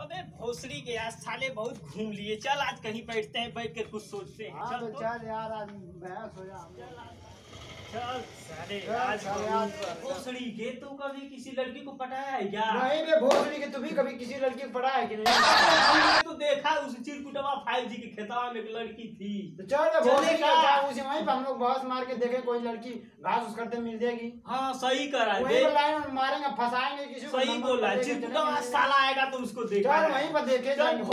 अबे भोसड़ी के आज साले बहुत घूम लिए, चल आज कहीं बैठते हैं, बैठ कर कुछ सोचते हैं। चल चल यार, आज बहस हो जा। चल साले आज भोसड़ी के तू कभी किसी लड़की को पटाया है क्या? नहीं बे भोसड़ी के, तू भी कभी किसी लड़की को पढ़ा है कि नहीं? तू देखा उस चिरकुटवा 5G के खेतवा में एक लड़की थी। तो चल बे भोसड़ी का जा, उसी वहीं पर हम लोग बहस मार के देखे कोई लड़की घास उस करते मिल जाएगी। हाँ सही करा है, वहीं पर लाइन मारेंगे, फंसाएंगे किसी को। सही बोला। चिरकुटवा साला आएगा तो उसको देखा। चल वहीं पर देखे जाएंगे।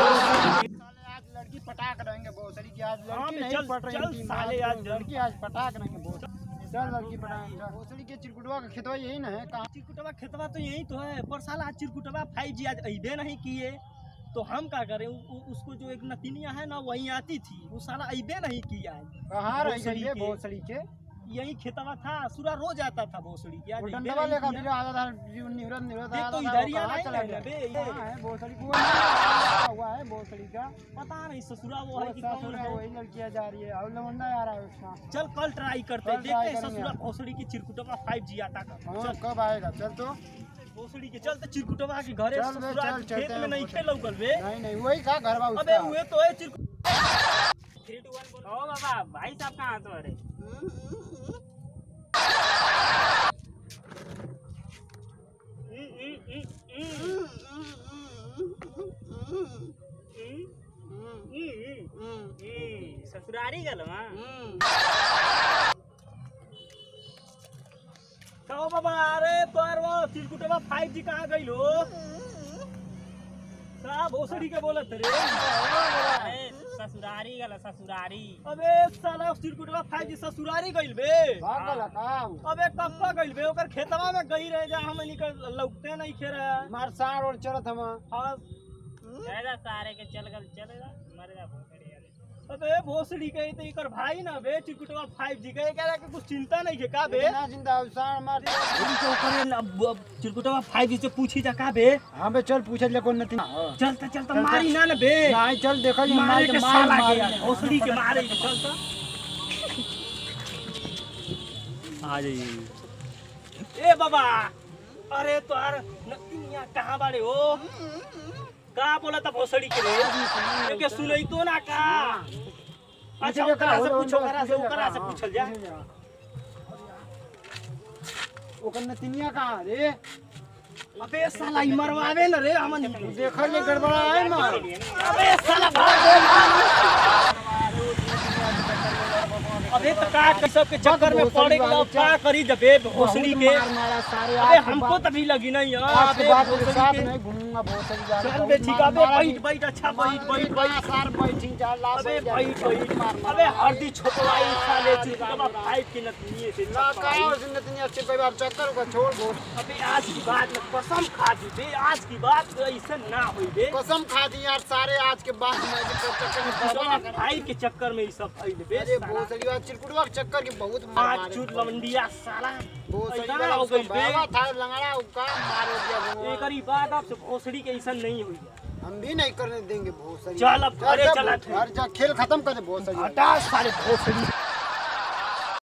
आज लड़की पटाक रहेंगे भोसड़ी की, आज लड़की नहीं पट रही थी साले, आज लड़की आज पटाक रहेंगे भोसड़ी। चल लड़की पटाएंगे। भोसड़ी के चिरकुटवा का खेतवा यही ना है? कहाँ चिरकुटवा खेतवा तो यही तो है, पर साला आज चिरकुटवा 5G आज अइबे नहीं किए तो हम क्या करें? उसको जो एक नतिनिया है ना वहीं आती थी, वो साला अइबे नहीं किया। कहाँ रह गई है भोसड़ी के? यही खेतवा था, सुरा रोज आता था भोसड़ी के। आज डंडवा लेकर भी आता था, निवृत्त देख तो इधर ही आना चला है बे। है भोसड़ी को हुआ है भोसड़ी का पता नहीं ससुरा वो है कि कौन है। वही लड़कियां जा रही है और लवंडा आ रहा है उसका। चल कल ट्राई करते हैं, देखते हैं ससुरा भोसड़ी की चिरकुटवा 5G आता का। कब आएगा? चल तो भोसड़ी के चलते चिरकुटवा के घरे ससुरा खेत में नहीं खे लौकल बे। नहीं वही का घर बा उसका। अबे हुए तो है चिरकुट। 3 2 1 बोलो। ओ बाबा भाई साहब कहां तो अरे ससुरारी गल कहो बाबा। अरे तोर वो चिरकुटवा 5G कहाँ गई लो? का भोसड़ी के बोलत रे? अरे ससुरारी गल ससुरारी। अबे साला चिरकुटवा 5G ससुरारी गइल बे। भागल काम। अबे कब गइल बे? ओकर खेतवा में गई रहे जा, हम निकल लौकते नहीं खेरे। मार साड़ और चलत हम। हां जायदा सारे के चलेगा मरेगा भोसड़ी। अबे भोसड़ी के तो इकर भाई ना बे चिरकुटवा 5G के कह रहा कि कुछ चिंता नहीं है का बे? ना चिंता, साड़ मार के ऊपर चिरकुटवा 5G से पूछी जा का बे? हां बे चल पूछ ले कौन नती। चलता मारी ना बे। नहीं चल देखो ये मार के साला के भोसड़ी के मारे चलता। आ जाइए ए बाबा। अरे तोर नतिया कहां बाड़े हो? का बोला था भोसड़ी के रे? के सुनई तो ना का। अच्छा ओकरा से पूछो, ओकरा से पूछल जा। ओकर नतिनिया कहां रे? अबे साला ई मरवावे न रे हमन। देखल ले गड़बड़ा है मार। अबे साला भाग दे। अबे तो का सब के चक्कर में पड़े के का करी जबे भोसड़ी के? अबे हमको तभी लगी नहीं है। अबे बात के साथ नहीं घूमूंगा भोसड़ी जा। चल बे ठीक है बे, बैठ अच्छा बैठ सार बैठी जा ला। अबे बैठ अबे हरदी छोटवाई साले चिरकुटवा 5 की नतनी से ना का उस नतनी अच्छे पे बाप चक्कर को छोड़ दो। अबे आज की बात में कसम खा दी बे, आज की बात ऐसे ना होई बे। कसम खा दी यार, सारे आज के बाद में चक्कर में चिरकुटवा 5 के चक्कर में ई सब फैल बे। अरे भोसड़ी चिरकुटवा के चक्कर के बहुत मार आज चूत लवंडिया साला भोसड़ी वाला हो गई बाबा था लंगड़ा उका मार दिया। एकरी बात अब से भोसड़ी के ऐसा नहीं हुई। हम भी नहीं करने देंगे भोसड़ी। चल अब घरे चला जा खेल खत्म कर दे भोसड़ी। हटा सारे भोसड़ी।